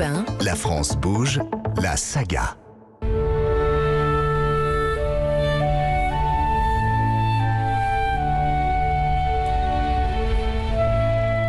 Europe 1. La France bouge, la saga.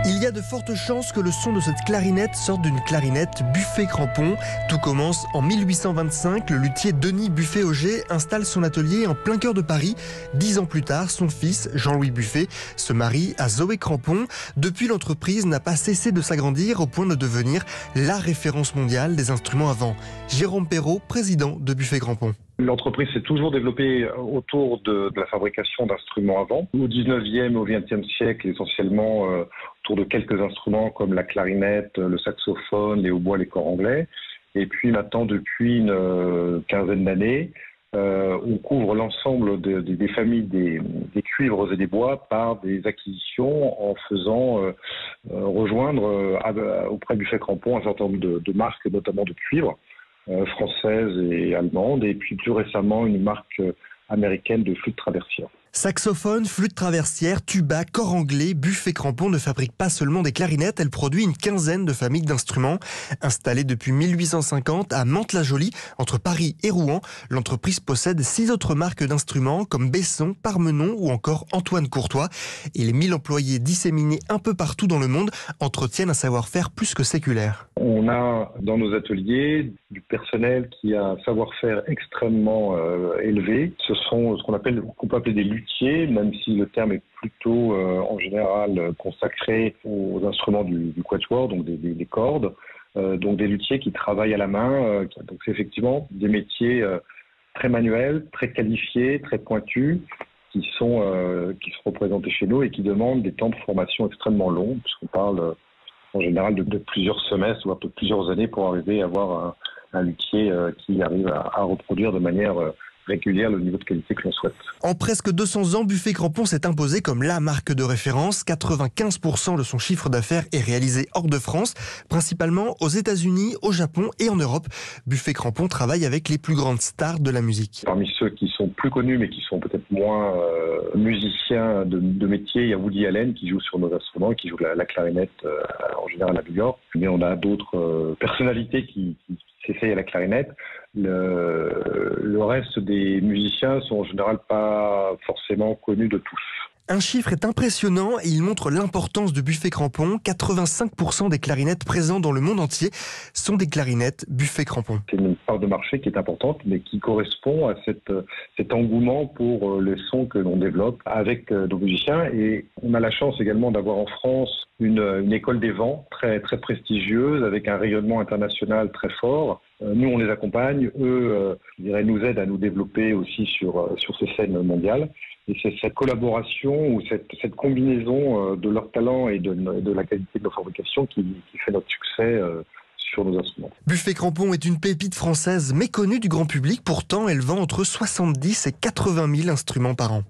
Il y a de fortes chances que le son de cette clarinette sorte d'une clarinette Buffet-Crampon. Tout commence en 1825. Le luthier Denis Buffet-Auger installe son atelier en plein cœur de Paris. 10 ans plus tard, son fils, Jean-Louis Buffet, se marie à Zoé Crampon. Depuis, l'entreprise n'a pas cessé de s'agrandir au point de devenir la référence mondiale des instruments à vent. Jérôme Perrault, président de Buffet-Crampon. L'entreprise s'est toujours développée autour de la fabrication d'instruments à vent. Au 19e et au 20e siècle, essentiellement autour de quelques instruments comme la clarinette, le saxophone, les hautbois, les corps anglais. Et puis maintenant, depuis une quinzaine d'années, on couvre l'ensemble des familles des cuivres et des bois par des acquisitions en faisant rejoindre auprès du Buffet-Crampon un certain nombre de marques, notamment de cuivre, françaises et allemandes, et puis plus récemment une marque américaine de flûte traversière. Saxophone, flûte traversière, tuba, corps anglais, Buffet-Crampon ne fabrique pas seulement des clarinettes, elle produit une quinzaine de familles d'instruments. Installée depuis 1850 à Mantes-la-Jolie, entre Paris et Rouen, l'entreprise possède 6 autres marques d'instruments comme Besson, Parmenon ou encore Antoine Courtois. Et les 1000 employés disséminés un peu partout dans le monde entretiennent un savoir-faire plus que séculaire. On a dans nos ateliers du personnel qui a un savoir-faire extrêmement élevé. Ce sont ce qu'on peut appeler des luthiers, même si le terme est plutôt en général consacré aux instruments du quatuor, donc des cordes. Donc des luthiers qui travaillent à la main. Donc c'est effectivement des métiers très manuels, très qualifiés, très pointus, qui sont représentés chez nous et qui demandent des temps de formation extrêmement longs, puisqu'on parle en général de plusieurs semestres, voire de plusieurs années pour arriver à avoir un luthier qui arrive à reproduire de manière régulière le niveau de qualité que l'on souhaite. En presque 200 ans, Buffet-Crampon s'est imposé comme la marque de référence. 95% de son chiffre d'affaires est réalisé hors de France, principalement aux États-Unis, au Japon et en Europe. Buffet-Crampon travaille avec les plus grandes stars de la musique. Parmi ceux qui sont plus connus mais qui sont peut-être moins musiciens de métier, il y a Woody Allen qui joue sur nos instruments, qui joue la clarinette en général à New York. Mais on a d'autres personnalités qui s'essayent à la clarinette. Le reste des musiciens sont en général pas forcément connus de tous. Un chiffre est impressionnant et il montre l'importance de Buffet-Crampon. 85% des clarinettes présentes dans le monde entier sont des clarinettes Buffet-Crampon. C'est une part de marché qui est importante, mais qui correspond à cet engouement pour les sons que l'on développe avec nos musiciens. Et on a la chance également d'avoir en France une école des vents très, très prestigieuse, avec un rayonnement international très fort. Nous, on les accompagne. Eux, nous aident à nous développer aussi sur ces scènes mondiales. Et c'est cette collaboration ou cette combinaison de leur talent et de la qualité de nos fabrications qui fait notre succès sur nos instruments. Buffet-Crampon est une pépite française méconnue du grand public. Pourtant, elle vend entre 70 et 80 000 instruments par an.